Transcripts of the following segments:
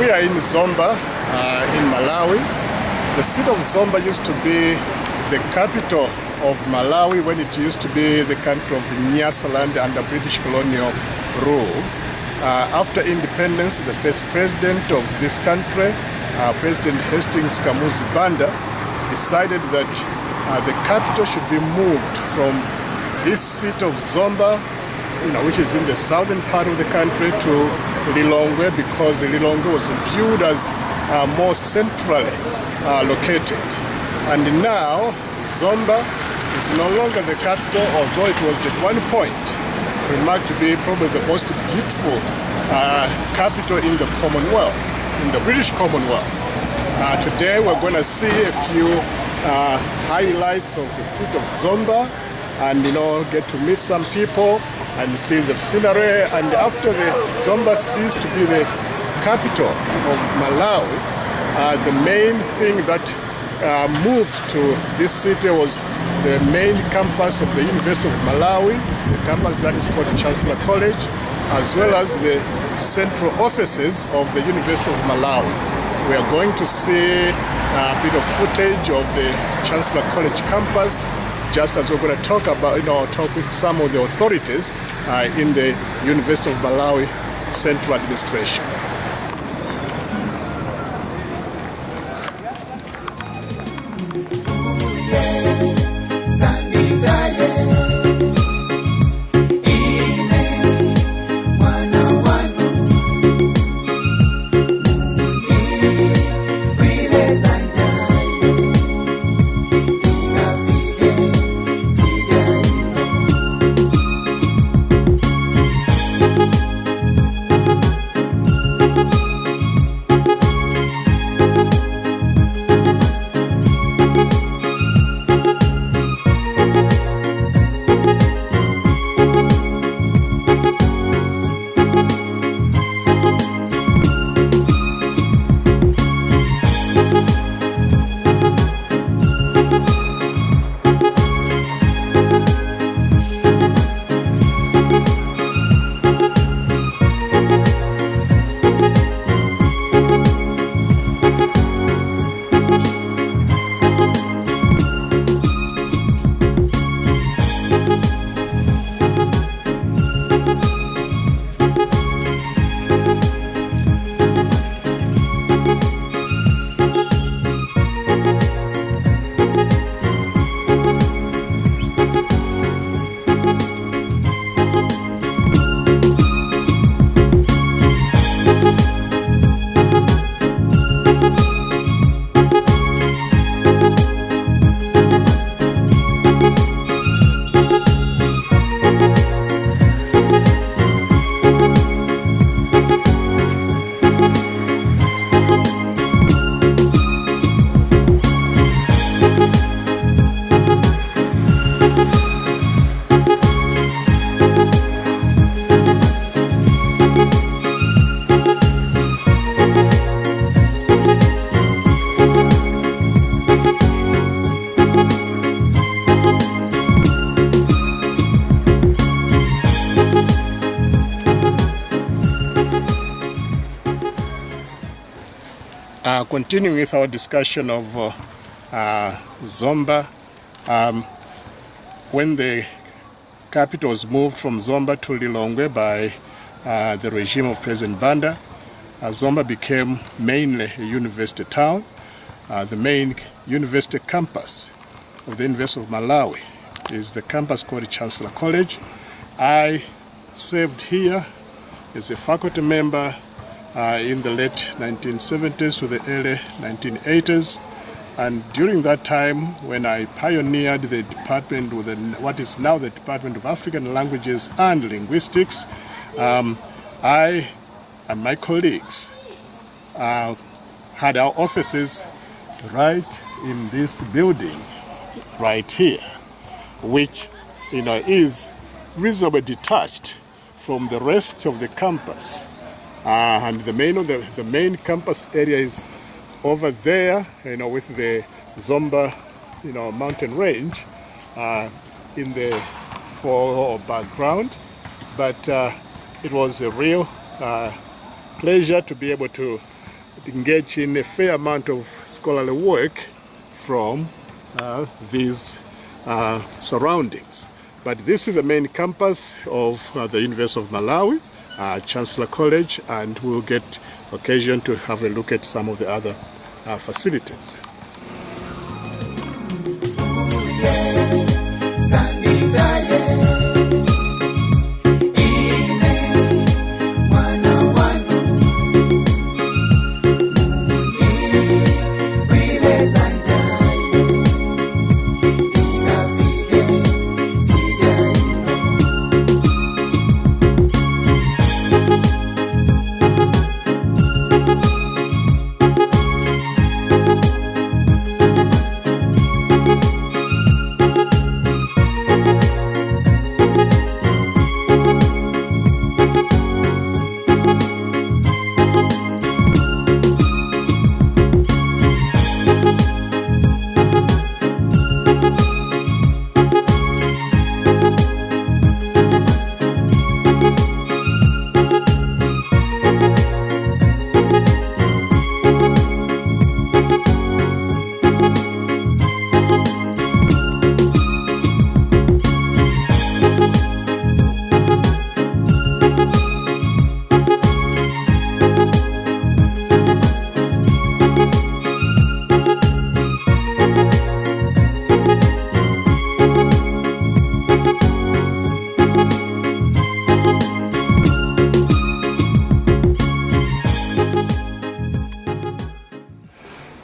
We are in Zomba, in Malawi. The city of Zomba used to be the capital of Malawi when it used to be the country of Nyasaland under British colonial rule. After independence, the first president of this country, President Hastings Kamuzu Banda, decided that the capital should be moved from this city of Zomba, which is in the southern part of the country, to Lilongwe, because Lilongwe was viewed as more centrally located. And now Zomba is no longer the capital, although it was at one point remarked to be probably the most beautiful capital in the Commonwealth, in the British Commonwealth. Today we're going to see a few highlights of the city of Zomba, and get to meet some people and see the scenery. And after the Zomba ceased to be the capital of Malawi, the main thing that moved to this city was the main campus of the University of Malawi, the campus that is called Chancellor College, as well as the central offices of the University of Malawi. We are going to see a bit of footage of the Chancellor College campus, just as we're going to talk with some of the authorities in the University of Malawi Central Administration. Continuing with our discussion of Zomba, when the capital was moved from Zomba to Lilongwe by the regime of President Banda, Zomba became mainly a university town. The main university campus of the University of Malawi is the campus called Chancellor College. I served here as a faculty member in the late 1970s to the early 1980s, and during that time, when I pioneered the department with what is now the Department of African Languages and Linguistics, I and my colleagues had our offices right in this building right here, which is reasonably detached from the rest of the campus. And the main campus area is over there, with the Zomba, mountain range in the background. But it was a real pleasure to be able to engage in a fair amount of scholarly work from these surroundings. But this is the main campus of the University of Malawi, Chancellor College, and we'll get occasion to have a look at some of the other facilities.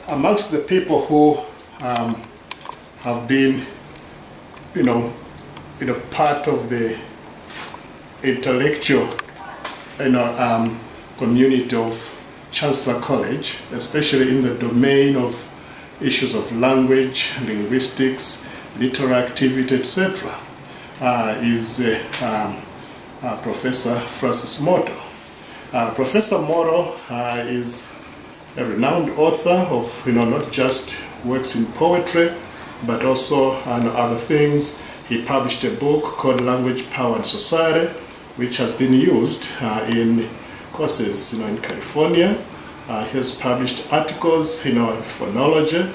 Amongst the people who have been, part of the intellectual, community of Chancellor College, especially in the domain of issues of language, linguistics, literary activity, etc., is Professor Francis Moto. Professor Moto is a renowned author of, not just works in poetry, but also other things. He published a book called Language, Power and Society, which has been used in courses, in California. He has published articles, in phonology.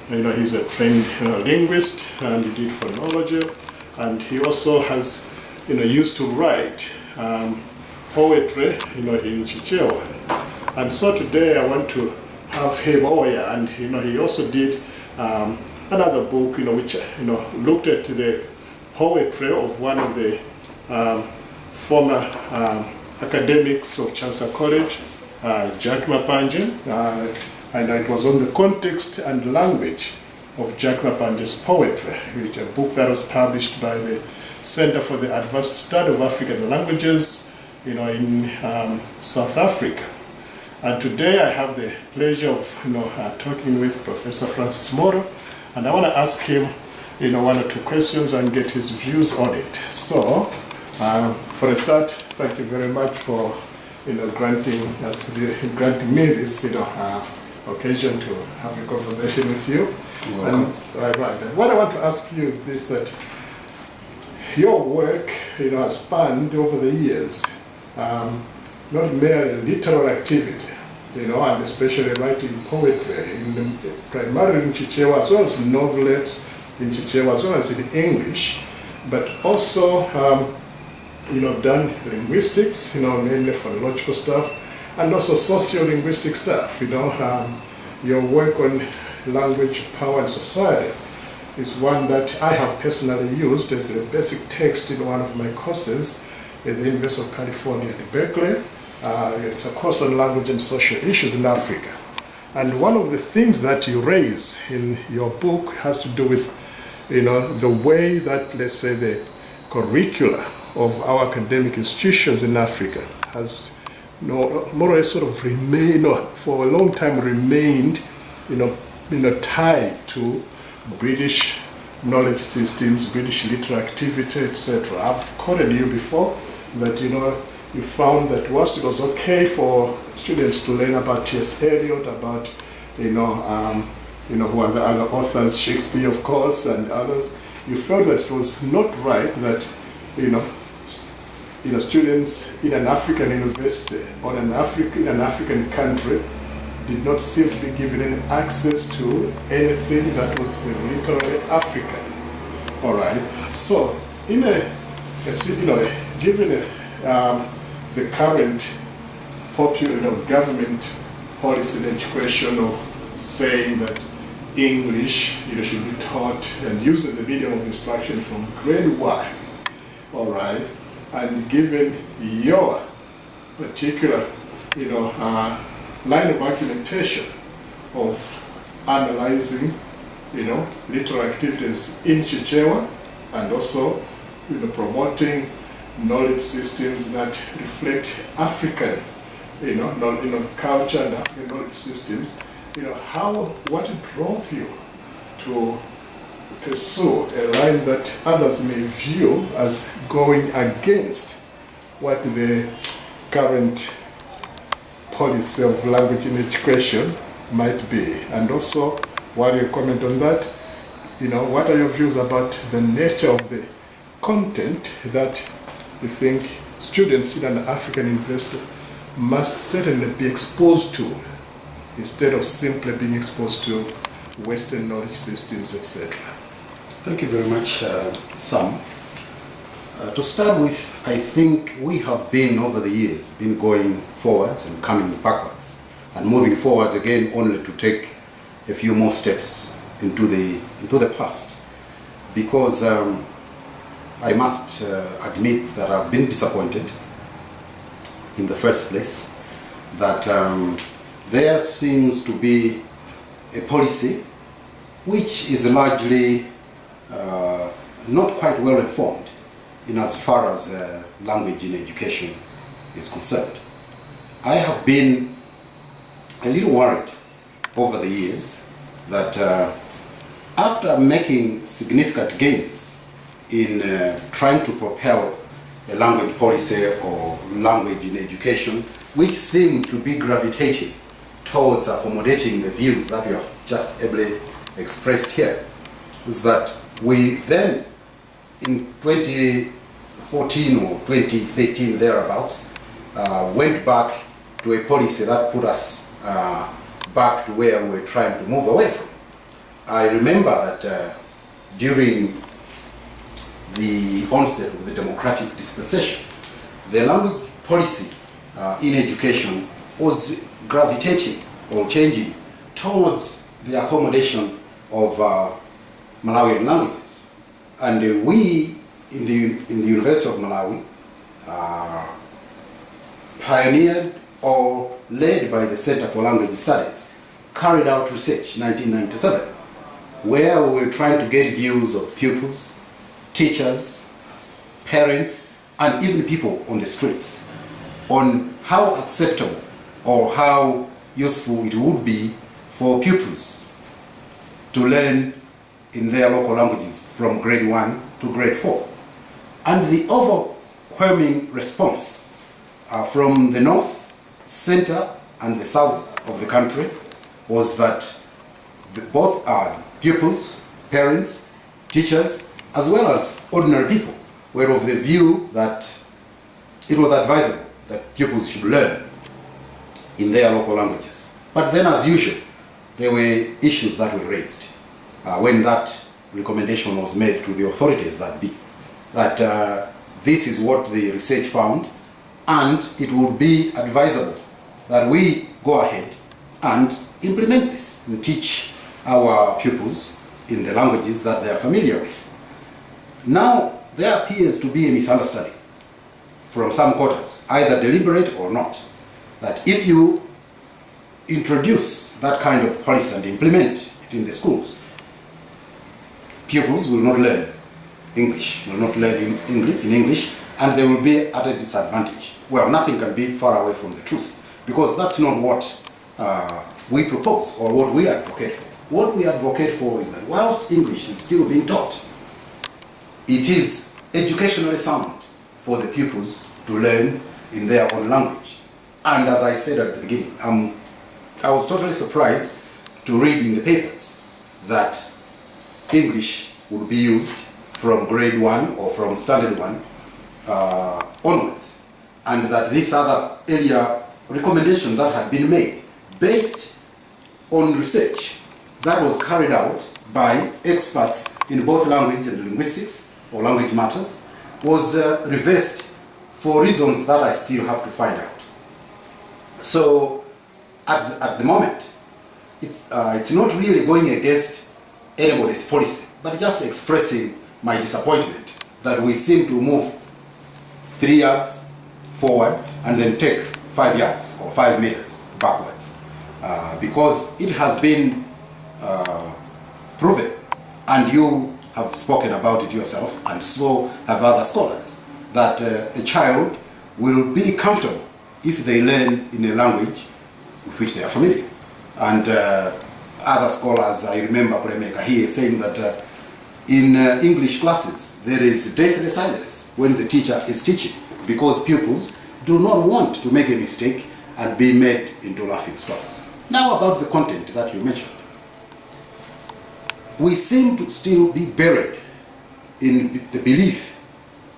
He's a trained linguist, and he did phonology. And he also has, used to write poetry, in Chichewa. And so today I want to have him, and he also did another book, which looked at the poetry of one of the former academics of Chancellor College, Jack Mapanje, and it was on the context and language of Jack Mapanje's poetry, which is a book that was published by the Center for the Advanced Study of African Languages, in South Africa. And today I have the pleasure of talking with Professor Francis Moto, and I want to ask him one or two questions and get his views on it. So, for a start, thank you very much for granting me this occasion to have a conversation with you. And what I want to ask you is this: that your work has spanned over the years. Not merely literary activity, and especially writing poetry, primarily in Chichewa, as well as novelettes in Chichewa, as well as in English, but also, I've done linguistics, mainly phonological stuff, and also sociolinguistic stuff, your work on language, power, and society is one that I have personally used as a basic text in one of my courses at the University of California at Berkeley. It's a course on language and social issues in Africa. And one of the things that you raise in your book has to do with, the way that, let's say, the curricula of our academic institutions in Africa has more or less sort of remained, or for a long time remained, tied to British knowledge systems, British literary activity, etc. I've quoted you before that, you found that whilst it was okay for students to learn about T.S. Eliot, about, who are the other authors, Shakespeare, of course, and others, you felt that it was not right that, students in an African university or in an African country did not seem to be given any access to anything that was literally African. All right. So, in given the current popular government policy in education of saying that English should be taught and used as a medium of instruction from grade 1, all right, and given your particular line of argumentation of analyzing literary activities in Chichewa and also promoting knowledge systems that reflect African culture and African knowledge systems, what drove you to pursue a line that others may view as going against what the current policy of language in education might be? And also, while you comment on that, what are your views about the nature of the content that you think students in an African university must certainly be exposed to, instead of simply being exposed to Western knowledge systems, etc.? Thank you very much, Sam. To start with, I think we have been, over the years, been going forwards and coming backwards, and moving forwards again only to take a few more steps into the past. Because I must admit that I've been disappointed in the first place that there seems to be a policy which is largely not quite well informed in as far as language in education is concerned. I have been a little worried over the years that after making significant gains in trying to propel a language policy or language in education, which seem to be gravitating towards accommodating the views that we have just ably expressed here, is that we then, in 2014 or 2013 thereabouts, went back to a policy that put us back to where we were trying to move away from. I remember that during the onset of the democratic dispensation, the language policy in education was gravitating or changing towards the accommodation of Malawian languages. And we in the University of Malawi pioneered or led by the Center for Language Studies, carried out research in 1997, where we were trying to get views of pupils, teachers, parents, and even people on the streets on how acceptable or how useful it would be for pupils to learn in their local languages from grade 1 to grade 4. And the overwhelming response from the north, center, and the south of the country was that both our pupils, parents, teachers, as well as ordinary people were of the view that it was advisable that pupils should learn in their local languages. But then, as usual, there were issues that were raised when that recommendation was made to the authorities that be, that this is what the research found, and it would be advisable that we go ahead and implement this and teach our pupils in the languages that they are familiar with. Now, there appears to be a misunderstanding from some quarters, either deliberate or not, that if you introduce that kind of policy and implement it in the schools, pupils will not learn English, will not learn in English, and they will be at a disadvantage. Well, nothing can be far away from the truth, because that's not what we propose or what we advocate for. What we advocate for is that whilst English is still being taught, it is educationally sound for the pupils to learn in their own language. And as I said at the beginning, I was totally surprised to read in the papers that English would be used from grade 1 or from standard 1 onwards, and that this other area recommendation that had been made based on research that was carried out by experts in both language and linguistics, or language matters, was reversed for reasons that I still have to find out. So at the moment, it's not really going against anybody's policy, but just expressing my disappointment that we seem to move 3 yards forward and then take 5 yards or 5 meters backwards, because it has been proven, and you have spoken about it yourself, and so have other scholars, that a child will be comfortable if they learn in a language with which they are familiar. And other scholars, I remember Playmaker here saying that in English classes there is deathly silence when the teacher is teaching, because pupils do not want to make a mistake and be made into laughing stocks. Now about the content that you mentioned. We seem to still be buried in the belief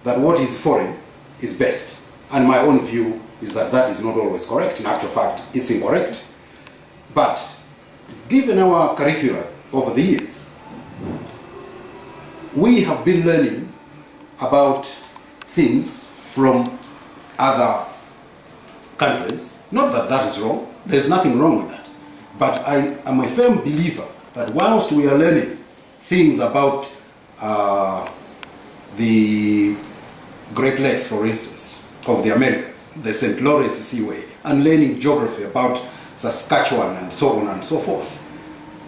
that what is foreign is best. And my own view is that that is not always correct. In actual fact, it's incorrect. But given our curricula over the years, we have been learning about things from other countries. Not that that is wrong. There's nothing wrong with that. But I am a firm believer that whilst we are learning things about the Great Lakes, for instance, of the Americas, the St. Lawrence Seaway, and learning geography about Saskatchewan and so on and so forth,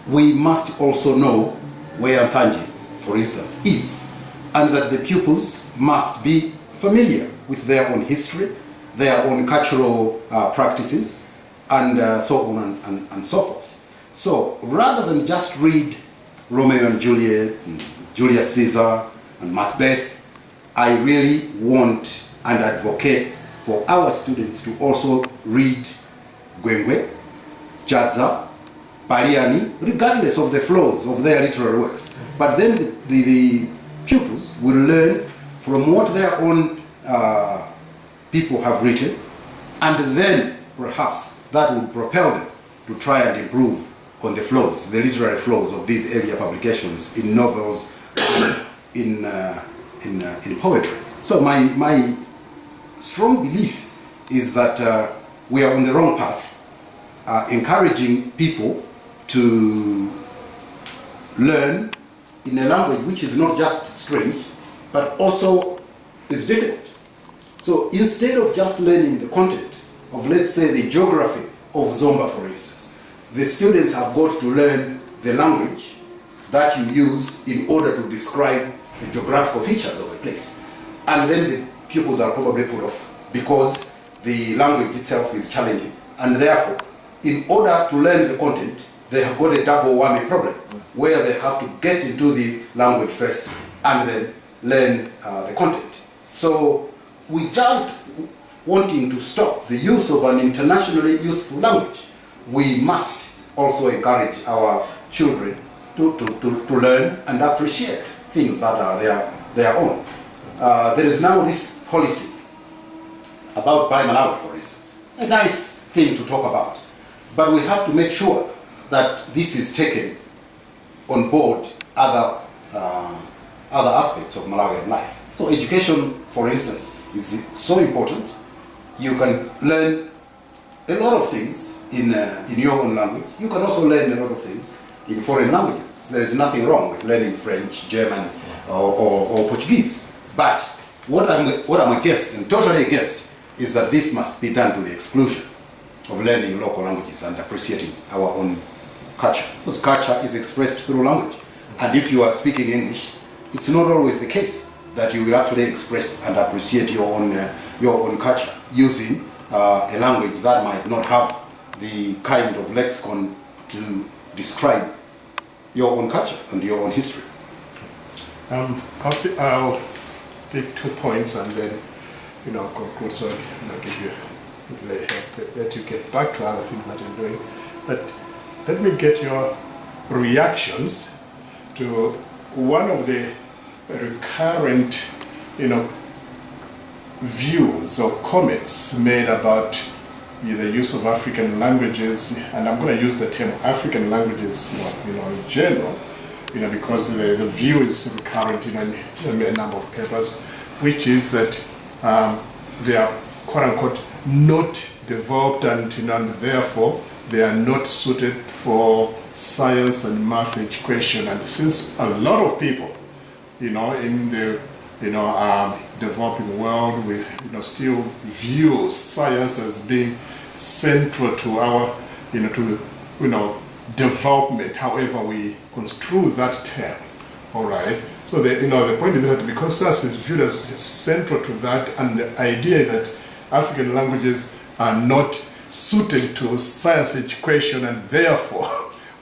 we must also know where Sanji, for instance, is, and that the pupils must be familiar with their own history, their own cultural practices, and so on and so forth. So rather than just read Romeo and Juliet, and Julius Caesar, and Macbeth, I really want and advocate for our students to also read Gwengwe, Jadza, Pariani, regardless of the flaws of their literary works. But then the pupils will learn from what their own people have written, and then perhaps that will propel them to try and improve on the flaws, the literary flaws of these earlier publications in novels, in poetry. So my strong belief is that we are on the wrong path, encouraging people to learn in a language which is not just strange, but also is difficult. So instead of just learning the content of, let's say, the geography of Zomba, for instance, the students have got to learn the language that you use in order to describe the geographical features of a place. And then the pupils are probably put off because the language itself is challenging. And therefore, in order to learn the content, they have got a double whammy problem, where they have to get into the language first and then learn the content. So without wanting to stop the use of an internationally useful language, we must also encourage our children to learn and appreciate things that are their own. There is now this policy about Pai Malawi, for instance. A nice thing to talk about. But we have to make sure that this is taken on board other aspects of Malawian life. So education, for instance, is so important. You can learn a lot of things in your own language. You can also learn a lot of things in foreign languages. There is nothing wrong with learning French, German, or Portuguese. But what I'm against, and totally against, is that this must be done to the exclusion of learning local languages and appreciating our own culture. Because culture is expressed through language. And if you are speaking English, it's not always the case that you will actually express and appreciate your own culture using a language that might not have the kind of lexicon to describe your own culture and your own history. I'll pick 2 points and then conclude, so give you let you get back to other things that you're doing. But let me get your reactions to one of the recurrent views or comments made about the use of African languages, and I'm going to use the term African languages, in general, because the view is recurrent in a number of papers, which is that they are quote unquote not developed and therefore they are not suited for science and math education. And since a lot of people, in the developing world with still views science as being central to our development, however we construe that term. All right. So the point is that because science is viewed as central to that, and the idea is that African languages are not suited to science education, and therefore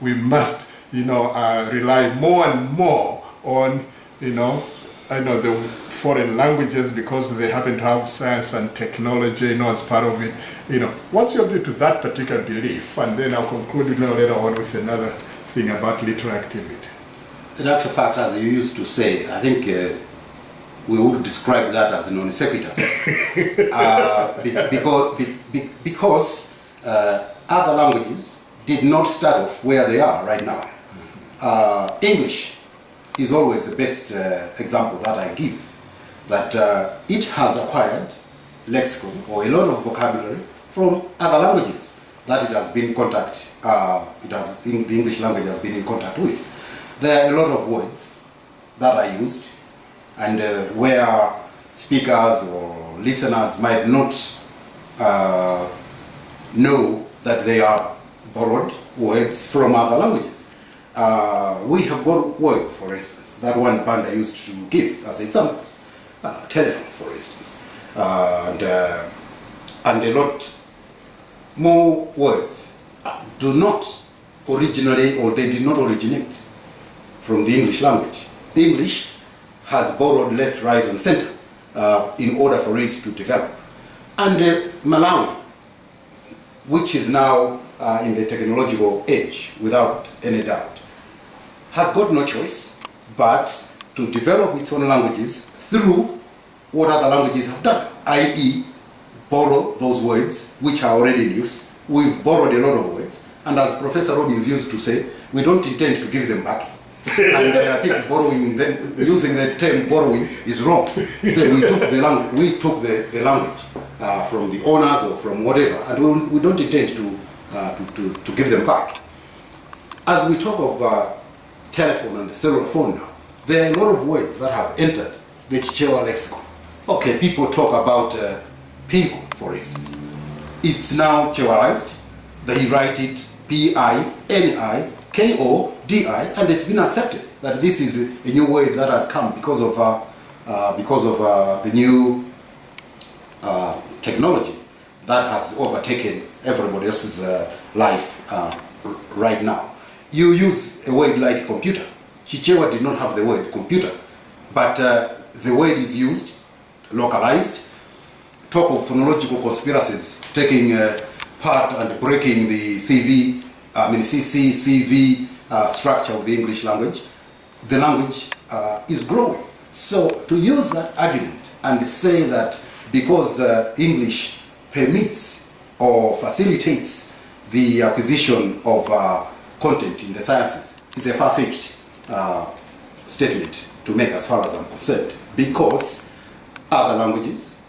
we must rely more and more on the foreign languages because they happen to have science and technology as part of it. What's your view to that particular belief? And then I'll conclude later on with another thing about literary activity. In actual fact, as you used to say, I think we would describe that as non sequitur. Because other languages did not start off where they are right now. English is always the best example that I give, that it has acquired lexicon or a lot of vocabulary from other languages that it has been in contact, the English language has been in contact with. There are a lot of words that are used, and where speakers or listeners might not know that they are borrowed words from other languages. We have got words, for instance, that one band I used to give as examples. Telephone, for instance, and a lot more words do not originally, or they did not originate from the English language. English has borrowed left, right, and center in order for it to develop. And Malawi, which is now in the technological age, without any doubt, has got no choice but to develop its own languages through what other languages have done, i.e. borrow those words which are already in use. We've borrowed a lot of words, and as Professor Robbins used to say, we don't intend to give them back. And I think using the term borrowing is wrong. So we took the language from the owners or from whatever, and we don't intend to give them back. As we talk of telephone and the cellular phone now, there are a lot of words that have entered the Chichewa lexicon. Okay, people talk about pinko, for instance. It's now Chewaized. They write it P-I-N-I K-O-D-I, and it's been accepted that this is a new word that has come because of the new technology that has overtaken everybody else's life right now. You use a word like computer. Chichewa did not have the word computer, but the word is used, localized, top of phonological conspiracies taking part and breaking the CC/CV structure of the English language. The language is growing. So to use that argument and say that because English permits or facilitates the acquisition of content in the sciences is a far-fetched statement to make as far as I'm concerned, because other languages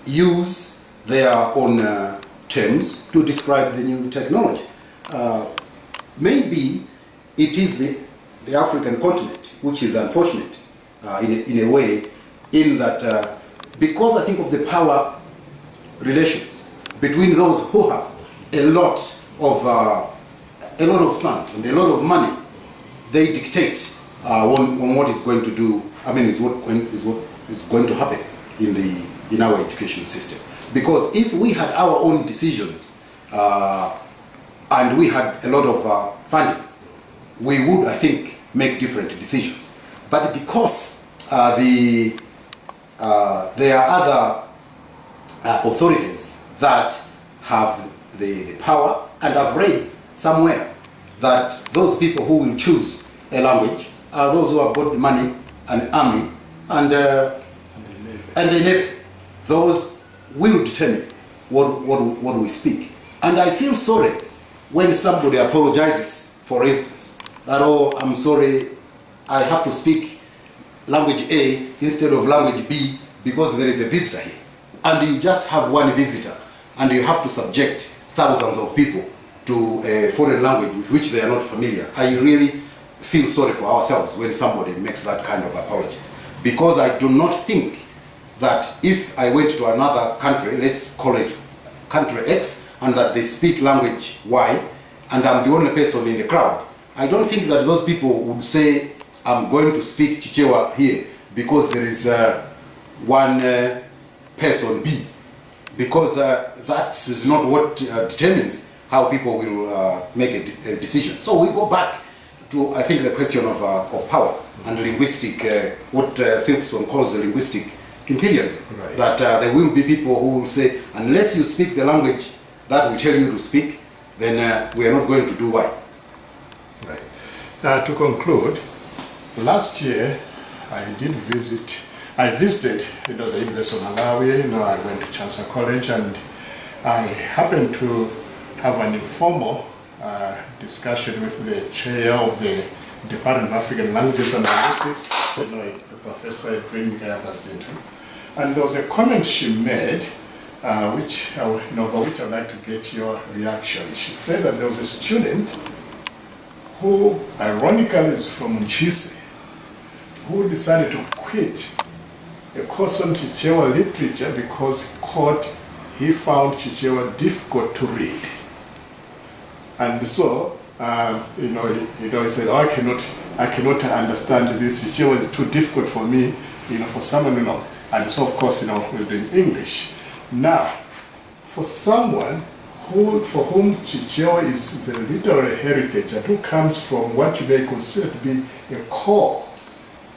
use their own terms to describe the new technology. Maybe it is the African continent, which is unfortunate in a way, in that because I think of the power relations between those who have a lot of funds and a lot of money, they dictate on what is going to do. I mean, is what is going to happen in our education system. Because if we had our own decisions and we had a lot of funding, we would, I think, make different decisions. But because there are other authorities that have the power, and I've read somewhere that those people who will choose a language are those who have got the money, an army, and the navy. Those will determine what we speak. And I feel sorry when somebody apologizes, for instance, that, oh, I'm sorry, I have to speak language A instead of language B because there is a visitor here. And you just have one visitor, and you have to subject thousands of people to a foreign language with which they are not familiar. I really feel sorry for ourselves when somebody makes that kind of apology. Because I do not think that if I went to another country, let's call it country X, and that they speak language Y, and I'm the only person in the crowd, I don't think that those people would say, I'm going to speak Chichewa here because there is one person B, because that is not what determines how people will make a decision. So we go back to, I think, the question of power and linguistic, what Philipson calls the linguistic imperialism. Right. That there will be people who will say, unless you speak the language that we tell you to speak, then we are not going to do well. Right. Now, to conclude, last year I visited, the University of Malawi. I went to Chancellor College, and I happened to have an informal discussion with the chair of the Department of African Languages and Linguistics, Professor Gayabazinto. And there was a comment she made, which I'd like to get your reaction. She said that there was a student who, ironically, is from Nchisi, who decided to quit a course on Chichewa literature because he found Chichewa difficult to read. And so, he said, oh, I cannot understand this. Chichewa is too difficult for me, for someone, And so, of course, we're doing English. Now, for someone for whom Chichewa is the literary heritage and who comes from what you may consider to be a core,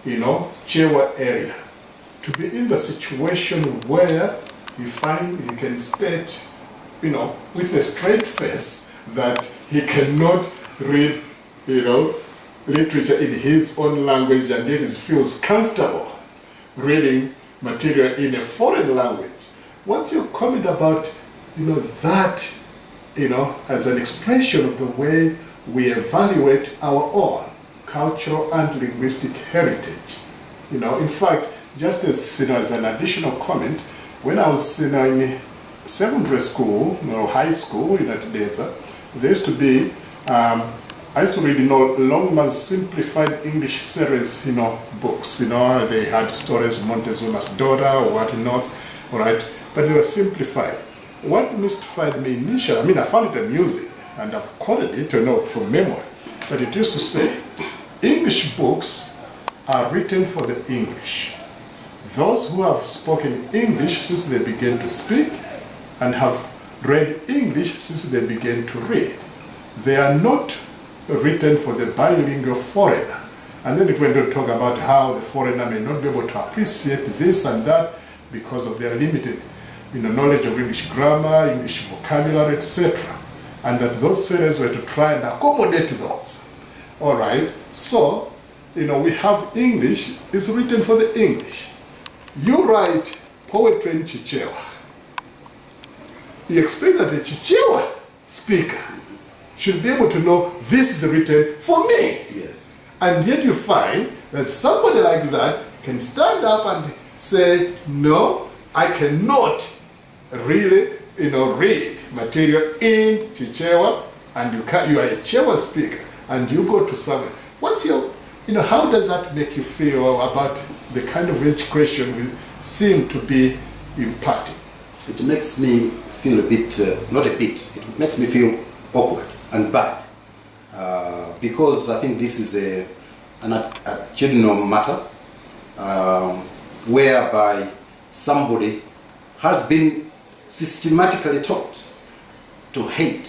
Chewa area, to be in the situation where you find he can state, with a straight face that he cannot read, literature in his own language, and yet he feels comfortable reading material in a foreign language. What's your comment about, that, as an expression of the way we evaluate our own cultural and linguistic heritage? In fact, just as an additional comment, when I was in secondary school, high school in Atadeza, there used to be, I used to read, Longman's simplified English series, books. They had stories of Montezuma's daughter or whatnot, all right, but they were simplified. What mystified me initially, I found it amusing, and I've quoted it, from memory, but it used to say, English books are written for the English. Those who have spoken English since they began to speak and have read English since they began to read. They are not written for the bilingual foreigner. And then it went on to talk about how the foreigner may not be able to appreciate this and that because of their limited knowledge of English grammar, English vocabulary, etc. And that those series were to try and accommodate those. All right, so, we have English, it's written for the English. You write poetry in Chichewa. You expect that a Chichewa speaker should be able to know this is written for me. Yes. And yet you find that somebody like that can stand up and say, no, I cannot really, read material in Chichewa, and you are a Chewa speaker, and you go to someone. What's your, how does that make you feel about the kind of education we seem to be imparting? It makes me feel a bit, not a bit, it makes me feel awkward and bad. Because I think this is an attitudinal matter whereby somebody has been systematically taught to hate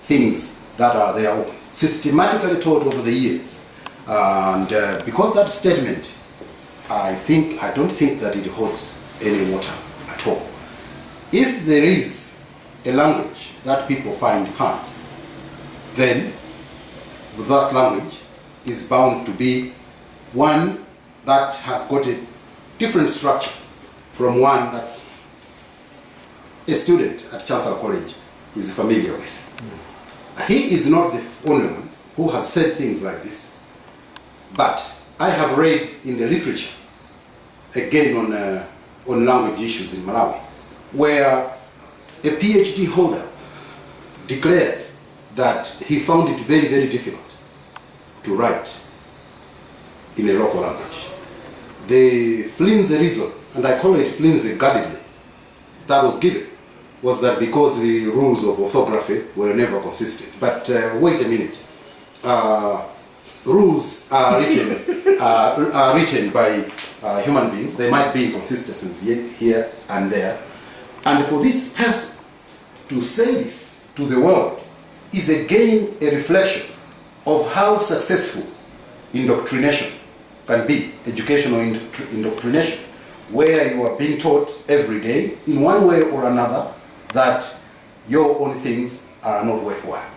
things that are their own. Systematically taught over the years. And because that statement, I don't think that it holds any water at all. If there is a language that people find hard, then that language is bound to be one that has got a different structure from one that's a student at Chancellor College is familiar with. He is not the only one who has said things like this, but I have read in the literature, again on language issues in Malawi, where a PhD holder declared that he found it very, very difficult to write in a local language. The flimsy reason, and I call it flimsy guardedly, that was given was that because the rules of orthography were never consistent. But wait a minute. Rules are written by human beings. There might be inconsistencies here and there. And for this person to say this to the world is again a reflection of how successful indoctrination can be, educational indoctrination, where you are being taught every day in one way or another that your own things are not worthwhile.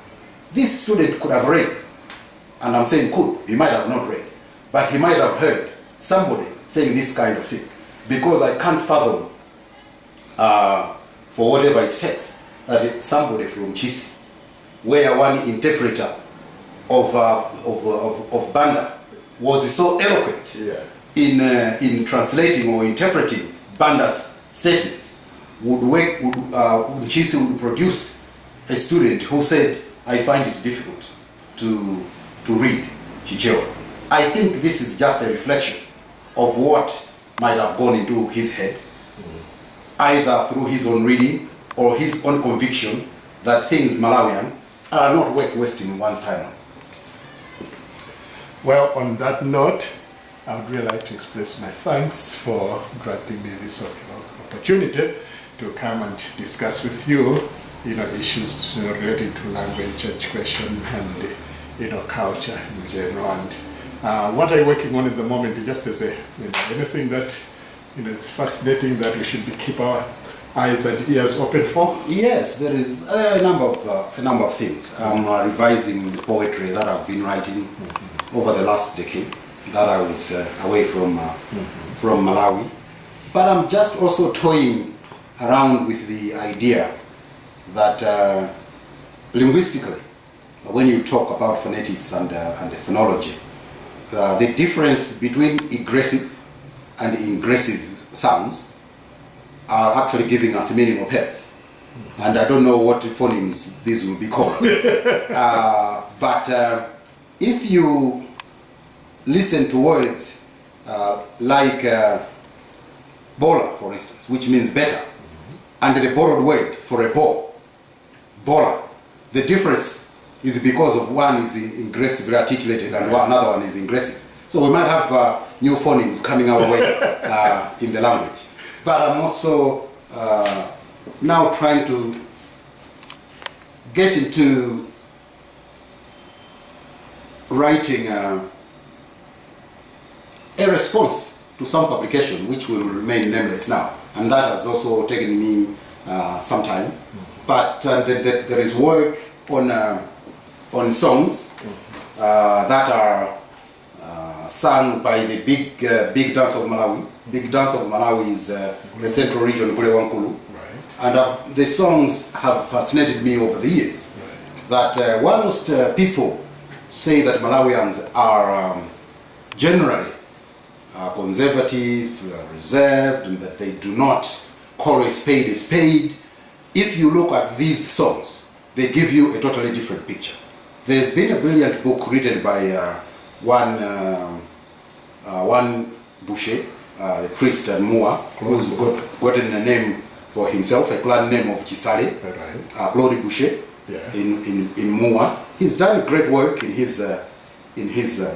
This student could have read, and I'm saying could, he might have not read, but he might have heard somebody saying this kind of thing, because I can't fathom, for whatever it takes, that it's somebody from Chisi, where one interpreter of Banda was so eloquent in translating or interpreting Banda's statements, Chisi would produce a student who said, I find it difficult to read Chichewa. I think this is just a reflection of what might have gone into his head, either through his own reading or his own conviction that things Malawian are not worth wasting one's time on. Well, on that note, I would really like to express my thanks for granting me this opportunity to come and discuss with you, issues relating to language education and culture in general. And what I'm working on at the moment is just as anything that is fascinating that we should keep our eyes and ears open for. Yes, there is a number of things. I'm revising the poetry that I've been writing over the last decade that I was away from Malawi. But I'm just also toying around with the idea that linguistically, when you talk about phonetics and the phonology, the difference between egressive and ingressive sounds are actually giving us meaning of pairs. And I don't know what phonemes these will be called. But if you listen to words like bola, for instance, which means better, and the borrowed word for a ball, bola, the difference is because of one is ingressively articulated and another one is ingressive. So we might have new phonemes coming our way in the language. But I'm also now trying to get into writing a response to some publication which will remain nameless now, and that has also taken me some time. But there is work on songs that are sung by the big dance of Malawi. Big dance of Malawi is the central region, Kulewankulu. And the songs have fascinated me over the years. That whilst people say that Malawians are generally conservative, reserved, and that they do not call a spade, if you look at these songs, they give you a totally different picture. There's been a brilliant book written by one Boucher, the priest and Mua, who's gotten a name for himself, a clan name of Chisale, Claude Boucher, in Mua. He's done great work in his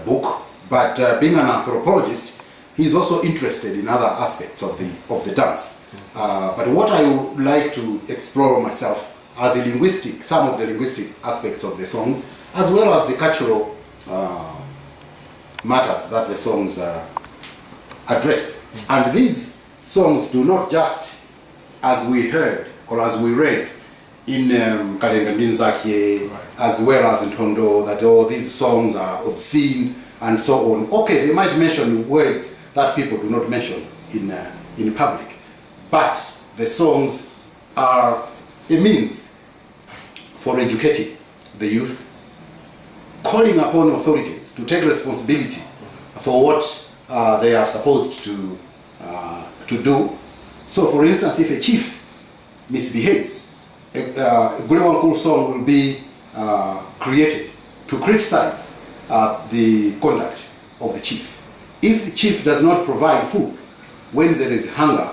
book, but being an anthropologist, he's also interested in other aspects of the dance. But what I would like to explore myself are some of the linguistic aspects of the songs, as well as the cultural matters that the songs address. And these songs do not just, as we heard or as we read in Kalenga Ninzake, as well as in Tondo, that all these songs are obscene and so on. Okay, they might mention words that people do not mention in public, but the songs are a means for educating the youth, calling upon authorities to take responsibility for what they are supposed to do. So, for instance, if a chief misbehaves, a Gulewankul song will be created to criticize the conduct of the chief. If the chief does not provide food when there is hunger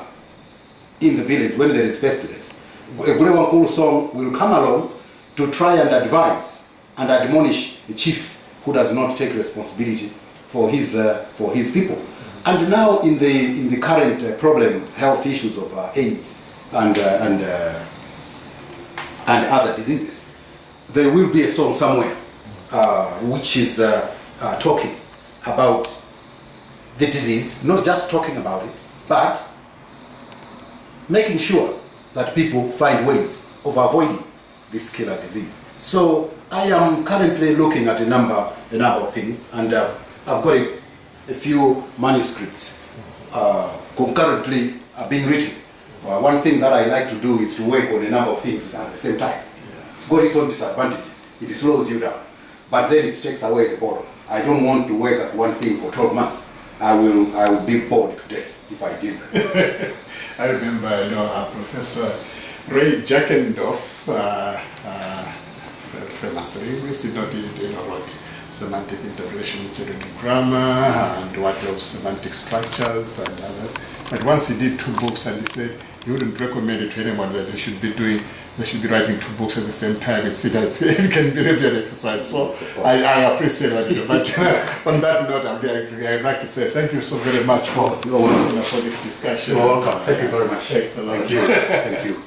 in the village, when there is pestilence, a Gulewankul song will come along to try and advise and admonish the chief who does not take responsibility for his people. And now in the current problem, health issues of AIDS and other diseases, there will be a song somewhere which is talking about the disease, not just talking about it, but making sure that people find ways of avoiding this killer disease. So I am currently looking at a number of things, and I've got a few manuscripts concurrently being written. One thing that I like to do is to work on a number of things at the same time. It's got its own disadvantages. It slows you down, but then it takes away the boredom. I don't want to work at one thing for 12 months. I will be bored to death if I did that. I remember, Professor Ray Jackendorf, famous linguist, did what semantic interpretation in grammar and what of semantic structures and other. But once he did 2 books, and he said he wouldn't recommend it to anyone that they should be writing 2 books at the same time. It can be really an exercise. So I appreciate what you do. But on that note, I'd like to say thank you so very much for this discussion. You're welcome. Thank you very much. Thanks a lot. Thank you. Thank you.